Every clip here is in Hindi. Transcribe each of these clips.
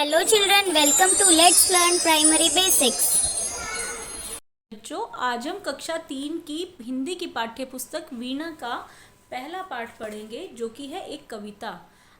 Hello children, welcome to Let's Learn Primary Basics. बच्चों, आज हम कक्षा 3 की हिंदी की पाठ्य पुस्तक वीणा का पहला पाठ पढ़ेंगे, जो कि है एक कविता।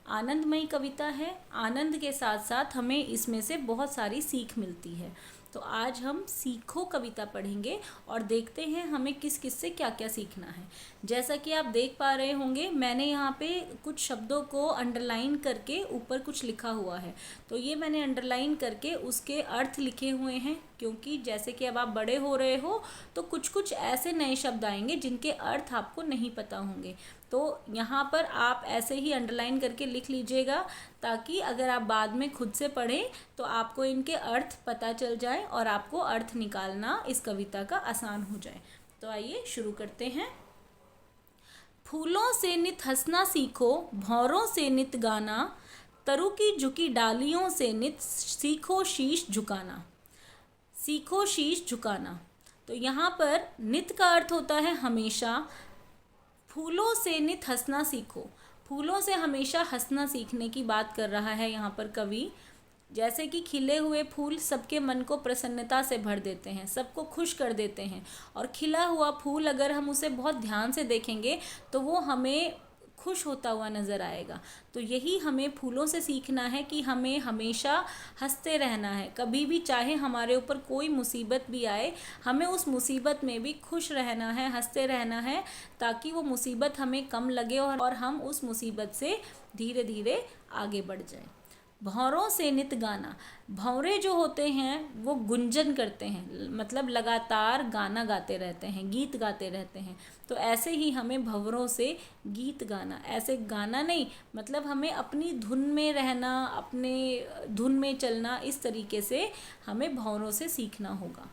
आनंदमयी कविता है। आनंद के साथ साथ हमें इसमें से बहुत सारी सीख मिलती है। तो आज हम सीखो कविता पढ़ेंगे और देखते हैं हमें किस किस से क्या क्या सीखना है। जैसा कि आप देख पा रहे होंगे, मैंने यहाँ पे कुछ शब्दों को अंडरलाइन करके ऊपर कुछ लिखा हुआ है। तो ये मैंने अंडरलाइन करके उसके अर्थ लिखे हुए हैं, क्योंकि जैसे कि अब आप बड़े हो रहे हो तो कुछ कुछ ऐसे नए शब्द आएंगे जिनके अर्थ आपको नहीं पता होंगे। तो यहाँ पर आप ऐसे ही अंडरलाइन करके लिख लीजिएगा, ताकि अगर आप बाद में खुद से पढ़ें तो आपको इनके अर्थ पता चल जाए और आपको अर्थ निकालना इस कविता का आसान हो जाए। तो आइए शुरू करते हैं। फूलों से नित हंसना सीखो, भौरों से नित गाना, तरु की झुकी डालियों से नित सीखो शीश झुकाना। सीखो शीश झुकाना। तो यहाँ पर नित का अर्थ होता है हमेशा। फूलों से नित हंसना सीखो, फूलों से हमेशा हंसना सीखने की बात कर रहा है यहाँ पर कवि। जैसे कि खिले हुए फूल सबके मन को प्रसन्नता से भर देते हैं, सबको खुश कर देते हैं, और खिला हुआ फूल अगर हम उसे बहुत ध्यान से देखेंगे तो वो हमें खुश होता हुआ नज़र आएगा। तो यही हमें फूलों से सीखना है कि हमें हमेशा हंसते रहना है। कभी भी चाहे हमारे ऊपर कोई मुसीबत भी आए, हमें उस मुसीबत में भी खुश रहना है, हंसते रहना है, ताकि वो मुसीबत हमें कम लगे और हम उस मुसीबत से धीरे धीरे आगे बढ़ जाएं। भौरों से नित गाना। भौरे जो होते हैं वो गुंजन करते हैं, मतलब लगातार गाना गाते रहते हैं, गीत गाते रहते हैं। तो ऐसे ही हमें भंवरों से गीत गाना, ऐसे गाना नहीं, मतलब हमें अपनी धुन में रहना, अपने धुन में चलना, इस तरीके से हमें भंवरों से सीखना होगा।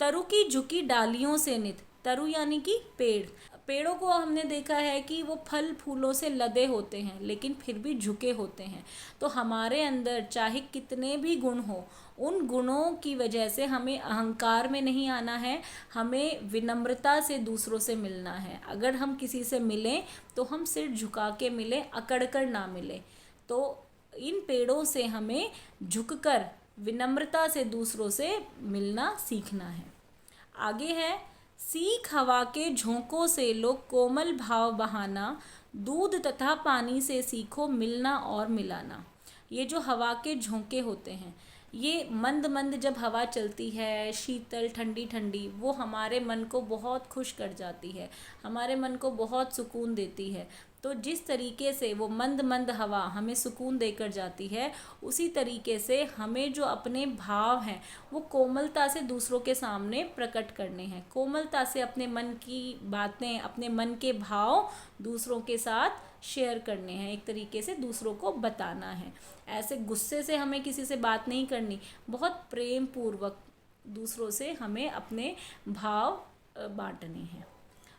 तरु की झुकी डालियों से नित। तरु यानी कि पेड़। पेड़ों को हमने देखा है कि वो फल फूलों से लदे होते हैं, लेकिन फिर भी झुके होते हैं। तो हमारे अंदर चाहे कितने भी गुण हो, उन गुणों की वजह से हमें अहंकार में नहीं आना है, हमें विनम्रता से दूसरों से मिलना है। अगर हम किसी से मिलें तो हम सिर झुका के मिलें, अकड़ कर ना मिलें। तो इन पेड़ों से हमें झुककर विनम्रता से दूसरों से मिलना सीखना है। आगे है, सीख हवा के झोंकों से लो कोमल भाव बहाना, दूध तथा पानी से सीखो मिलना और मिलाना। ये जो हवा के झोंके होते हैं, ये मंद मंद जब हवा चलती है, शीतल ठंडी ठंडी, वो हमारे मन को बहुत खुश कर जाती है, हमारे मन को बहुत सुकून देती है। तो जिस तरीके से वो मंद मंद हवा हमें सुकून देकर जाती है, उसी तरीके से हमें जो अपने भाव हैं वो कोमलता से दूसरों के सामने प्रकट करने हैं। कोमलता से अपने मन की बातें, अपने मन के भाव दूसरों के साथ शेयर करने हैं, एक तरीके से दूसरों को बताना है। ऐसे गुस्से से हमें किसी से बात नहीं करनी, बहुत प्रेम पूर्वक दूसरों से हमें अपने भाव बांटने हैं।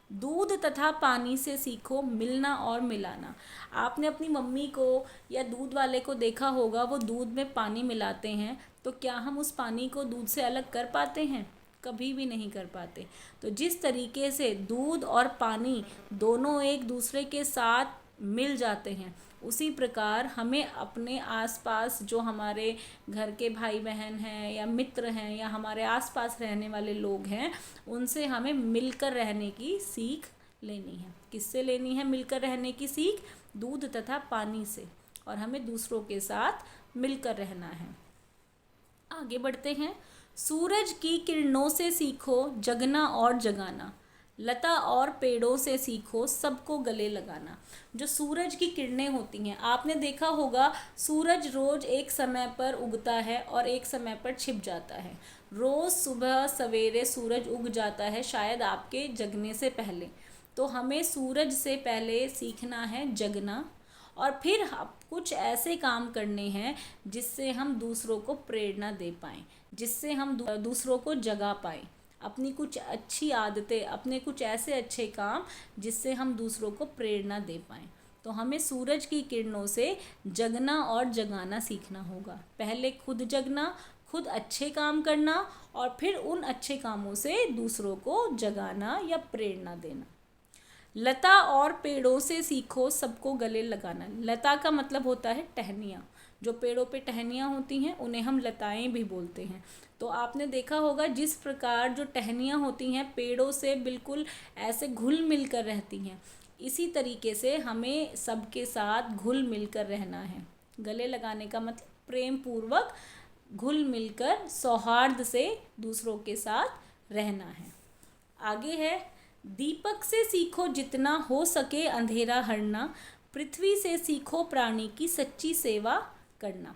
दूध तथा पानी से सीखो मिलना और मिलाना। आपने अपनी मम्मी को या दूध वाले को देखा होगा, वो दूध में पानी मिलाते हैं, तो क्या हम उस पानी को दूध से अलग कर पाते हैं? कभी भी नहीं कर पाते। तो जिस तरीके से दूध और पानी दोनों एक दूसरे के साथ मिल जाते हैं, उसी प्रकार हमें अपने आसपास जो हमारे घर के भाई बहन हैं या मित्र हैं या हमारे आसपास रहने वाले लोग हैं, उनसे हमें मिलकर रहने की सीख लेनी है। किससे लेनी है मिलकर रहने की सीख? दूध तथा पानी से। और हमें दूसरों के साथ मिलकर रहना है। आगे बढ़ते हैं। सूरज की किरणों से सीखो जगना और जगाना, लता और पेड़ों से सीखो सबको गले लगाना। जो सूरज की किरणें होती हैं, आपने देखा होगा सूरज रोज एक समय पर उगता है और एक समय पर छिप जाता है। रोज सुबह सवेरे सूरज उग जाता है, शायद आपके जगने से पहले। तो हमें सूरज से पहले सीखना है जगना, और फिर कुछ ऐसे काम करने हैं जिससे हम दूसरों को प्रेरणा दे पाएँ, जिससे हम दूसरों को जगा पाएँ। अपनी कुछ अच्छी आदतें, अपने कुछ ऐसे अच्छे काम जिससे हम दूसरों को प्रेरणा दे पाएँ। तो हमें सूरज की किरणों से जगना और जगाना सीखना होगा। पहले खुद जगना, खुद अच्छे काम करना, और फिर उन अच्छे कामों से दूसरों को जगाना या प्रेरणा देना। लता और पेड़ों से सीखो सबको गले लगाना। लता का मतलब होता है टहनियाँ। जो पेड़ों पे टहनियाँ होती हैं उन्हें हम लताएं भी बोलते हैं। तो आपने देखा होगा जिस प्रकार जो टहनियाँ होती हैं पेड़ों से बिल्कुल ऐसे घुल मिल कर रहती हैं, इसी तरीके से हमें सबके साथ घुल मिल कर रहना है। गले लगाने का मतलब प्रेम पूर्वक घुल मिलकर सौहार्द से दूसरों के साथ रहना है। आगे है, दीपक से सीखो जितना हो सके अंधेरा हरना, पृथ्वी से सीखो प्राणी की सच्ची सेवा करना।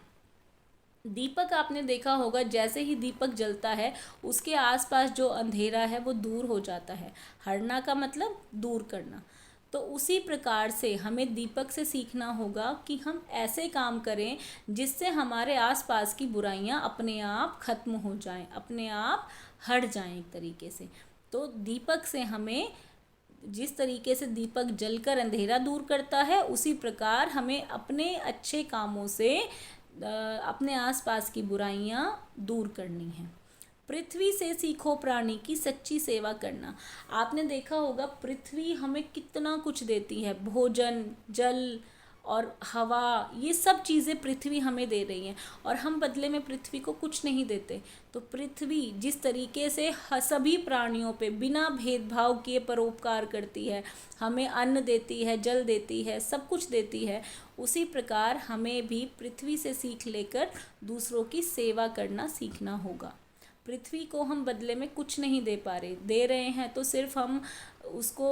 दीपक आपने देखा होगा जैसे ही दीपक जलता है उसके आसपास जो अंधेरा है वो दूर हो जाता है। हरना का मतलब दूर करना। तो उसी प्रकार से हमें दीपक से सीखना होगा कि हम ऐसे काम करें जिससे हमारे आसपास की बुराइयां अपने आप खत्म हो जाएं, अपने आप हट जाएं एक तरीके से। तो दीपक से हमें, जिस तरीके से दीपक जलकर अंधेरा दूर करता है उसी प्रकार हमें अपने अच्छे कामों से अपने आसपास की बुराइयां दूर करनी हैं। पृथ्वी से सीखो प्राणी की सच्ची सेवा करना। आपने देखा होगा पृथ्वी हमें कितना कुछ देती है, भोजन, जल और हवा, ये सब चीज़ें पृथ्वी हमें दे रही हैं और हम बदले में पृथ्वी को कुछ नहीं देते। तो पृथ्वी जिस तरीके से सभी प्राणियों पे बिना भेदभाव किए परोपकार करती है, हमें अन्न देती है, जल देती है, सब कुछ देती है, उसी प्रकार हमें भी पृथ्वी से सीख लेकर दूसरों की सेवा करना सीखना होगा। पृथ्वी को हम बदले में कुछ नहीं दे रहे हैं तो सिर्फ हम उसको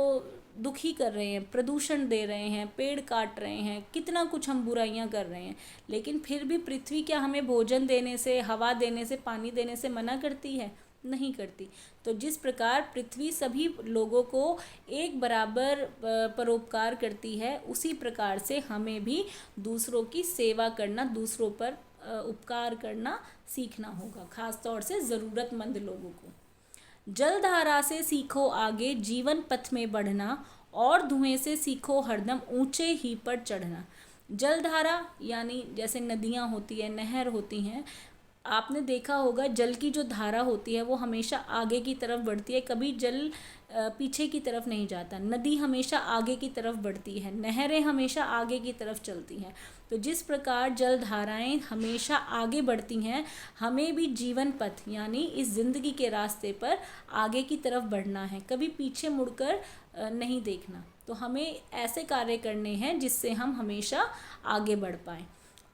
दुखी कर रहे हैं, प्रदूषण दे रहे हैं, पेड़ काट रहे हैं, कितना कुछ हम बुराइयां कर रहे हैं। लेकिन फिर भी पृथ्वी क्या हमें भोजन देने से, हवा देने से, पानी देने से मना करती है? नहीं करती। तो जिस प्रकार पृथ्वी सभी लोगों को एक बराबर परोपकार करती है, उसी प्रकार से हमें भी दूसरों की सेवा करना, दूसरों पर उपकार करना सीखना होगा, खास तौर से ज़रूरतमंद लोगों को। जलधारा से सीखो आगे जीवन पथ में बढ़ना, और धुएं से सीखो हरदम ऊंचे ही पर चढ़ना। जलधारा यानी जैसे नदियाँ होती है, नहर होती हैं, आपने देखा होगा जल की जो धारा होती है वो हमेशा आगे की तरफ बढ़ती है, कभी जल पीछे की तरफ नहीं जाता। नदी हमेशा आगे की तरफ बढ़ती है, नहरें हमेशा आगे की तरफ चलती हैं। तो जिस प्रकार जल धाराएँ हमेशा आगे बढ़ती हैं, हमें भी जीवन पथ यानी इस ज़िंदगी के रास्ते पर आगे की तरफ बढ़ना है, कभी पीछे मुड़कर नहीं देखना। तो हमें ऐसे कार्य करने हैं जिससे हम हमेशा आगे बढ़ पाएँ।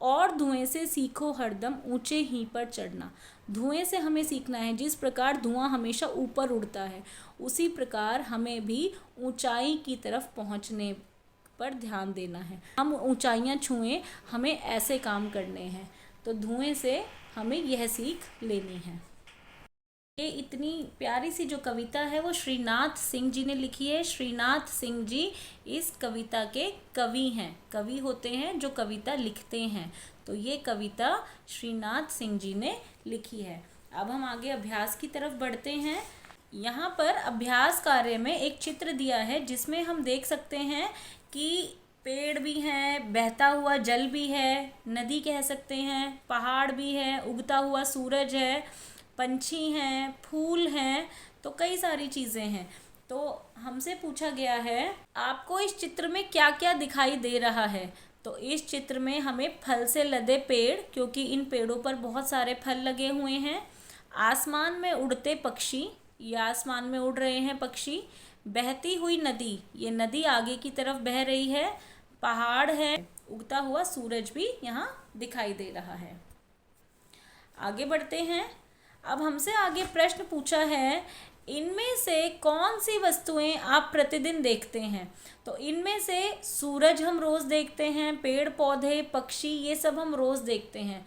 और धुएं से सीखो हरदम ऊंचे ही पर चढ़ना। धुएं से हमें सीखना है, जिस प्रकार धुआं हमेशा ऊपर उड़ता है उसी प्रकार हमें भी ऊंचाई की तरफ पहुंचने पर ध्यान देना है। हम ऊंचाइयां छुएं, हमें ऐसे काम करने हैं। तो धुएं से हमें यह सीख लेनी है। ये इतनी प्यारी सी जो कविता है वो श्रीनाथ सिंह जी ने लिखी है। श्रीनाथ सिंह जी इस कविता के कवि हैं। कवि होते हैं जो कविता लिखते हैं, तो ये कविता श्रीनाथ सिंह जी ने लिखी है। अब हम आगे अभ्यास की तरफ बढ़ते हैं। यहाँ पर अभ्यास कार्य में एक चित्र दिया है जिसमें हम देख सकते हैं कि पेड़ भी हैं, बहता हुआ जल भी है, नदी कह सकते हैं, पहाड़ भी है, उगता हुआ सूरज है, पंछी हैं, फूल हैं, तो कई सारी चीज़ें हैं। तो हमसे पूछा गया है आपको इस चित्र में क्या क्या दिखाई दे रहा है। तो इस चित्र में हमें फल से लदे पेड़, क्योंकि इन पेड़ों पर बहुत सारे फल लगे हुए हैं, आसमान में उड़ते पक्षी, ये आसमान में उड़ रहे हैं पक्षी, बहती हुई नदी, ये नदी आगे की तरफ बह रही है, पहाड़ है, उगता हुआ सूरज भी यहाँ दिखाई दे रहा है। आगे बढ़ते हैं। अब हमसे आगे प्रश्न पूछा है इनमें से कौन सी वस्तुएं आप प्रतिदिन देखते हैं। तो इनमें से सूरज हम रोज़ देखते हैं, पेड़ पौधे पक्षी ये सब हम रोज़ देखते हैं।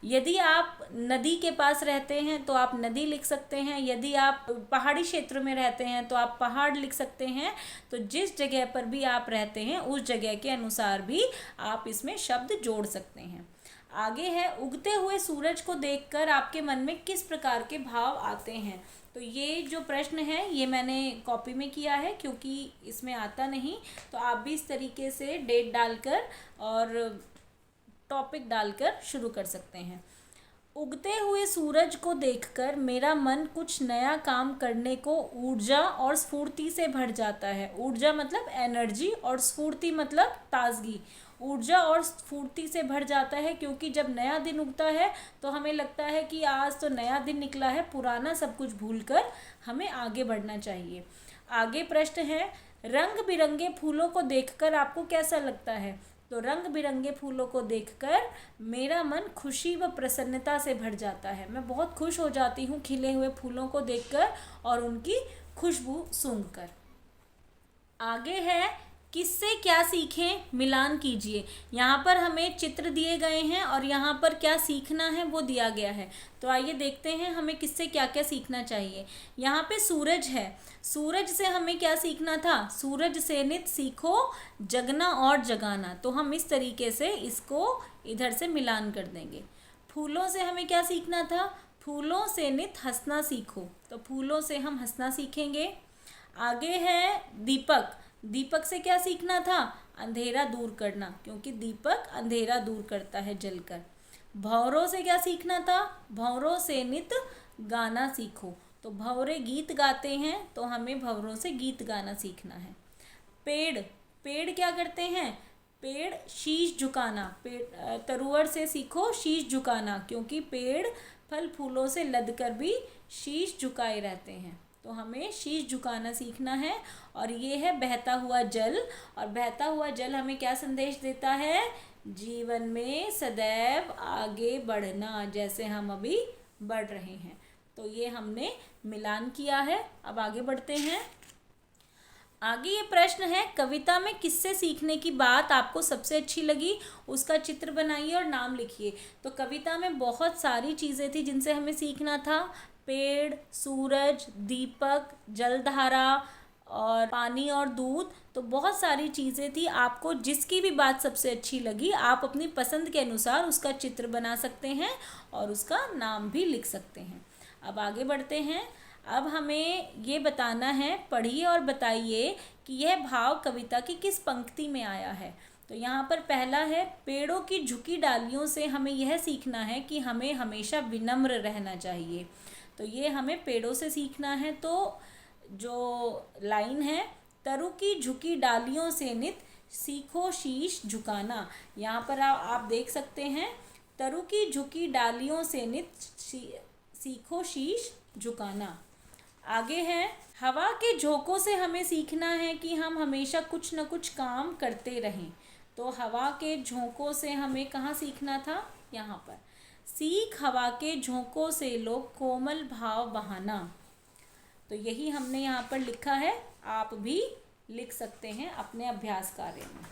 यदि आप नदी के पास रहते हैं तो आप नदी लिख सकते हैं, यदि आप पहाड़ी क्षेत्र में रहते हैं तो आप पहाड़ लिख सकते हैं। तो जिस जगह पर भी आप रहते हैं उस जगह के अनुसार भी आप इसमें शब्द जोड़ सकते हैं। आगे है उगते हुए सूरज को देखकर आपके मन में किस प्रकार के भाव आते हैं। तो ये जो प्रश्न है ये मैंने कॉपी में किया है क्योंकि इसमें आता नहीं, तो आप भी इस तरीके से डेट डालकर और टॉपिक डालकर शुरू कर सकते हैं। उगते हुए सूरज को देखकर मेरा मन कुछ नया काम करने को ऊर्जा और स्फूर्ति से भर जाता है। ऊर्जा मतलब एनर्जी और स्फूर्ति मतलब ताजगी। ऊर्जा और स्फूर्ति से भर जाता है, क्योंकि जब नया दिन उगता है तो हमें लगता है कि आज तो नया दिन निकला है, पुराना सब कुछ भूलकर हमें आगे बढ़ना चाहिए। आगे प्रश्न है, रंग बिरंगे फूलों को देखकर आपको कैसा लगता है? तो रंग बिरंगे फूलों को देखकर मेरा मन खुशी व प्रसन्नता से भर जाता है। मैं बहुत खुश हो जाती हूँ खिले हुए फूलों को देखकर और उनकी खुशबू सूंघकर। आगे है, किससे क्या सीखें, मिलान कीजिए। यहाँ पर हमें चित्र दिए गए हैं और यहाँ पर क्या सीखना है वो दिया गया है। तो आइए देखते हैं हमें किससे क्या क्या सीखना चाहिए। यहाँ पे सूरज है, सूरज से हमें क्या सीखना था? सूरज से नित सीखो जगना और जगाना। तो हम इस तरीके से इसको इधर से मिलान कर देंगे। फूलों से हमें क्या सीखना था? फूलों से नित हंसना सीखो। तो फूलों से हम हंसना सीखेंगे। आगे है दीपक, दीपक से क्या सीखना था? अंधेरा दूर करना, क्योंकि दीपक अंधेरा दूर करता है जलकर। भंवरों से क्या सीखना था? भंवरों से नित गाना सीखो। तो भंवरे गीत गाते हैं, तो हमें भंवरों से गीत गाना सीखना है। पेड़, पेड़ क्या करते हैं? पेड़ शीश झुकाना, पेड़ तरुवर से सीखो शीश झुकाना, क्योंकि पेड़ फल फूलों से लदकर भी शीश झुकाए रहते हैं। तो हमें शीश झुकाना सीखना है। और ये है बहता हुआ जल, और बहता हुआ जल हमें क्या संदेश देता है? जीवन में सदैव आगे बढ़ना, जैसे हम अभी बढ़ रहे हैं। तो ये हमने मिलान किया है। अब आगे बढ़ते हैं। आगे ये प्रश्न है, कविता में किससे सीखने की बात आपको सबसे अच्छी लगी? उसका चित्र बनाइए और नाम लिखिए। तो कविता में बहुत सारी चीज़ें थी जिनसे हमें सीखना था। पेड़, सूरज, दीपक, जलधारा और पानी और दूध, तो बहुत सारी चीज़ें थी। आपको जिसकी भी बात सबसे अच्छी लगी आप अपनी पसंद के अनुसार उसका चित्र बना सकते हैं और उसका नाम भी लिख सकते हैं। अब आगे बढ़ते हैं। अब हमें ये बताना है, पढ़िए और बताइए कि यह भाव कविता की किस पंक्ति में आया है। तो यहाँ पर पहला है, पेड़ों की झुकी डालियों से हमें यह सीखना है कि हमें हमेशा विनम्र रहना चाहिए। तो ये हमें पेड़ों से सीखना है। तो जो लाइन है, तरु की झुकी डालियों से नित सीखो शीश झुकाना। यहाँ पर आप देख सकते हैं, तरु की झुकी डालियों से नित सीखो शीश झुकाना। आगे है, हवा के झोंकों से हमें सीखना है कि हम हमेशा कुछ न कुछ काम करते रहें। तो हवा के झोंकों से हमें कहाँ सीखना था? यहाँ पर, सीख हवा के झोंकों से लोग कोमल भाव बहाना। तो यही हमने यहाँ पर लिखा है, आप भी लिख सकते हैं अपने अभ्यास कार्य में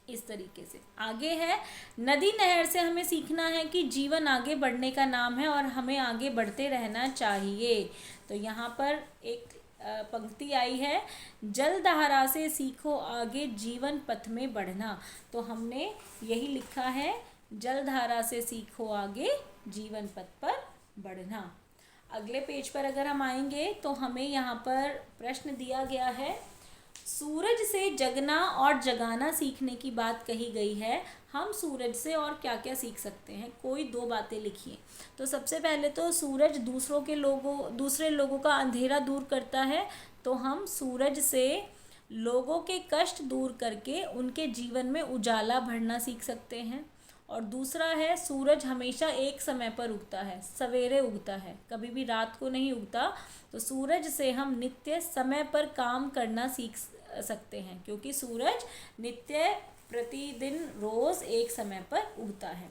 इस तरीके से। आगे है, नदी नहर से हमें सीखना है कि जीवन आगे बढ़ने का नाम है और हमें आगे बढ़ते रहना चाहिए। तो यहाँ पर एक पंक्ति आई है, जलधारा से सीखो आगे जीवन पथ में बढ़ना। तो हमने यही लिखा है, जलधारा से सीखो आगे जीवन पथ पर बढ़ना। अगले पेज पर अगर हम आएंगे तो हमें यहाँ पर प्रश्न दिया गया है, सूरज से जगना और जगाना सीखने की बात कही गई है। हम सूरज से और क्या क्या सीख सकते हैं? कोई दो बातें लिखिए। तो सबसे पहले तो सूरज दूसरे लोगों का अंधेरा दूर करता है। तो हम सूरज से लोगों के कष्ट दूर करके उनके जीवन में उजाला भरना सीख सकते हैं। और दूसरा है, सूरज हमेशा एक समय पर उगता है, सवेरे उगता है, कभी भी रात को नहीं उगता। तो सूरज से हम नित्य समय पर काम करना सीख सकते हैं, क्योंकि सूरज नित्य प्रतिदिन रोज़ एक समय पर उगता है।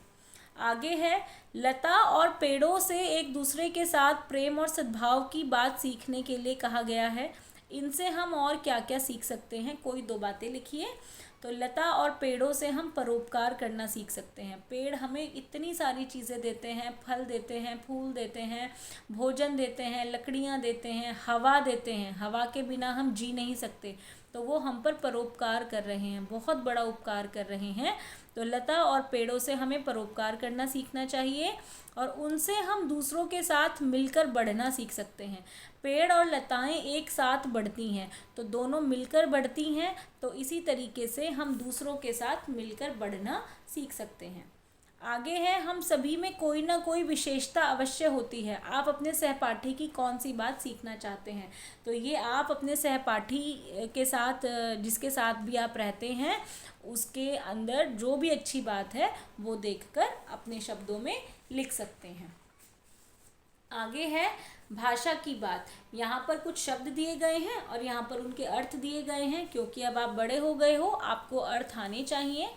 आगे है, लता और पेड़ों से एक दूसरे के साथ प्रेम और सद्भाव की बात सीखने के लिए कहा गया है। इनसे हम और क्या क्या सीख सकते हैं? कोई दो बातें लिखिए। तो लता और पेड़ों से हम परोपकार करना सीख सकते हैं। पेड़ हमें इतनी सारी चीज़ें देते हैं, फल देते हैं, फूल देते हैं, भोजन देते हैं, लकड़ियाँ देते हैं, हवा देते हैं। हवा के बिना हम जी नहीं सकते, तो वो हम पर परोपकार कर रहे हैं, बहुत बड़ा उपकार कर रहे हैं। तो लता और पेड़ों से हमें परोपकार करना सीखना चाहिए और उनसे हम दूसरों के साथ मिलकर बढ़ना सीख सकते हैं। पेड़ और लताएं एक साथ बढ़ती हैं, तो दोनों मिलकर बढ़ती हैं। तो इसी तरीके से हम दूसरों के साथ मिलकर बढ़ना सीख सकते हैं। आगे है, हम सभी में कोई ना कोई विशेषता अवश्य होती है। आप अपने सहपाठी की कौन सी बात सीखना चाहते हैं? तो ये आप अपने सहपाठी के साथ, जिसके साथ भी आप रहते हैं, उसके अंदर जो भी अच्छी बात है वो देखकर अपने शब्दों में लिख सकते हैं। आगे है भाषा की बात। यहाँ पर कुछ शब्द दिए गए हैं और यहाँ पर उनके अर्थ दिए गए हैं, क्योंकि अब आप बड़े हो गए हो, आपको अर्थ आने चाहिए।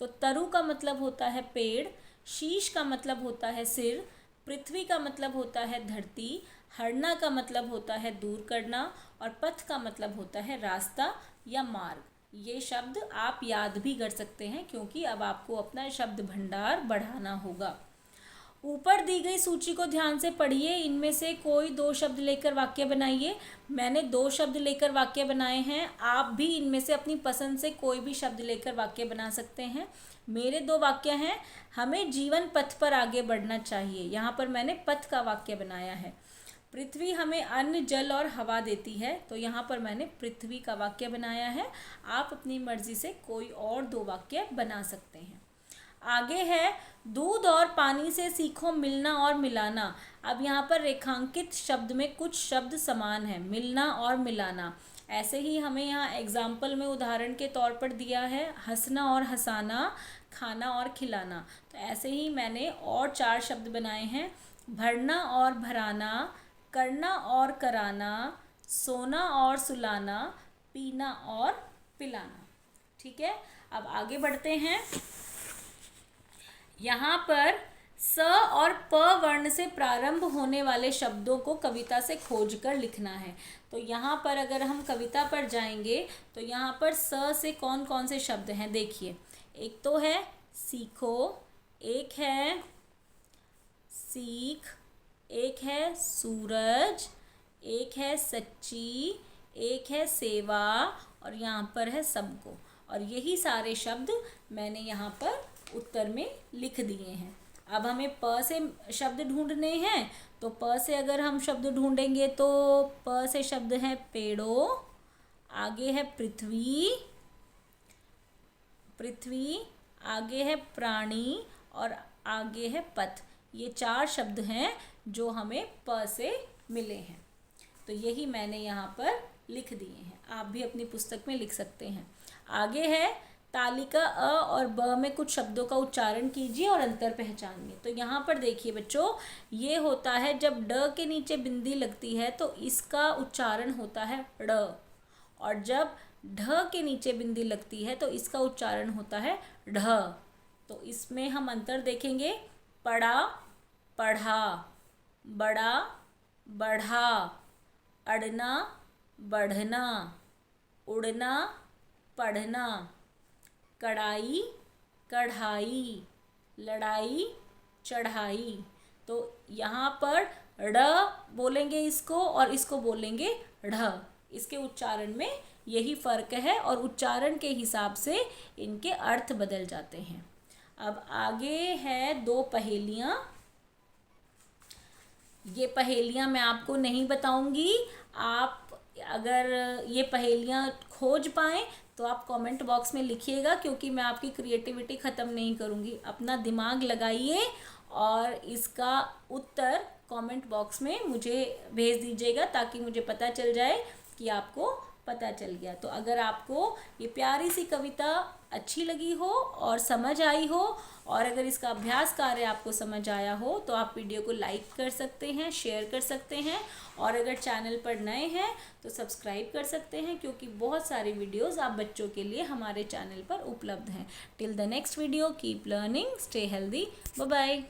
तो तरु का मतलब होता है पेड़, शीश का मतलब होता है सिर, पृथ्वी का मतलब होता है धरती, हरना का मतलब होता है दूर करना, और पथ का मतलब होता है रास्ता या मार्ग। ये शब्द आप याद भी कर सकते हैं, क्योंकि अब आपको अपना शब्द भंडार बढ़ाना होगा। ऊपर दी गई सूची को ध्यान से पढ़िए, इनमें से कोई 2 शब्द लेकर वाक्य बनाइए। मैंने 2 शब्द लेकर वाक्य बनाए हैं, आप भी इनमें से अपनी पसंद से कोई भी शब्द लेकर वाक्य बना सकते हैं। मेरे 2 वाक्य हैं, हमें जीवन पथ पर आगे बढ़ना चाहिए। यहाँ पर मैंने पथ का वाक्य बनाया है। पृथ्वी हमें अन्न, जल और हवा देती है, तो यहाँ पर मैंने पृथ्वी का वाक्य बनाया है। आप अपनी मर्जी से कोई और 2 वाक्य बना सकते हैं। आगे है, दूध और पानी से सीखो मिलना और मिलाना। अब यहाँ पर रेखांकित शब्द में कुछ शब्द समान हैं, मिलना और मिलाना। ऐसे ही हमें यहाँ एग्जाम्पल में उदाहरण के तौर पर दिया है, हंसना और हंसाना, खाना और खिलाना। तो ऐसे ही मैंने और 4 शब्द बनाए हैं, भरना और भराना, करना और कराना, सोना और सुलाना, पीना और पिलाना। ठीक है, अब आगे बढ़ते हैं। यहाँ पर स और प वर्ण से प्रारंभ होने वाले शब्दों को कविता से खोजकर लिखना है। तो यहाँ पर अगर हम कविता पर जाएंगे तो यहाँ पर स से कौन कौन से शब्द हैं देखिए। एक तो है सीखो, एक है सीख, एक है सूरज, एक है सच्ची, एक है सेवा, और यहाँ पर है सबको। और यही सारे शब्द मैंने यहाँ पर उत्तर में लिख दिए हैं। अब हमें प से शब्द ढूंढने हैं, तो प से अगर हम शब्द ढूंढेंगे तो प से शब्द है पेड़ों, आगे है पृथ्वी, आगे है प्राणी और आगे है पथ। ये 4 शब्द हैं जो हमें प से मिले हैं। तो यही मैंने यहाँ पर लिख दिए हैं, आप भी अपनी पुस्तक में लिख सकते हैं। आगे है तालिका अ और ब में कुछ शब्दों का उच्चारण कीजिए और अंतर पहचानिए। तो यहाँ पर देखिए बच्चों, ये होता है जब ड के नीचे बिंदी लगती है तो इसका उच्चारण होता है ड़, और जब ढ के नीचे बिंदी लगती है तो इसका उच्चारण होता है ढ। तो इसमें हम अंतर देखेंगे, पढ़ा, पढ़ा, बड़ा, बढ़ा, अड़ना, बढ़ना, उड़ना, पढ़ना, कड़ाई, कढ़ाई, लड़ाई, चढ़ाई। तो यहाँ पर ड़ बोलेंगे इसको और इसको बोलेंगे ढ़। इसके उच्चारण में यही फ़र्क है और उच्चारण के हिसाब से इनके अर्थ बदल जाते हैं। अब आगे है 2 पहेलियाँ। ये पहेलियाँ मैं आपको नहीं बताऊंगी, आप अगर ये पहेलियाँ खोज पाएँ तो आप कमेंट बॉक्स में लिखिएगा, क्योंकि मैं आपकी क्रिएटिविटी ख़त्म नहीं करूँगी। अपना दिमाग लगाइए और इसका उत्तर कमेंट बॉक्स में मुझे भेज दीजिएगा, ताकि मुझे पता चल जाए कि आपको पता चल गया। तो अगर आपको ये प्यारी सी कविता अच्छी लगी हो और समझ आई हो, और अगर इसका अभ्यास कार्य आपको समझ आया हो, तो आप वीडियो को लाइक कर सकते हैं, शेयर कर सकते हैं, और अगर चैनल पर नए हैं तो सब्सक्राइब कर सकते हैं, क्योंकि बहुत सारी वीडियोस आप बच्चों के लिए हमारे चैनल पर उपलब्ध हैं। Till the next video, keep learning, stay healthy, bye bye.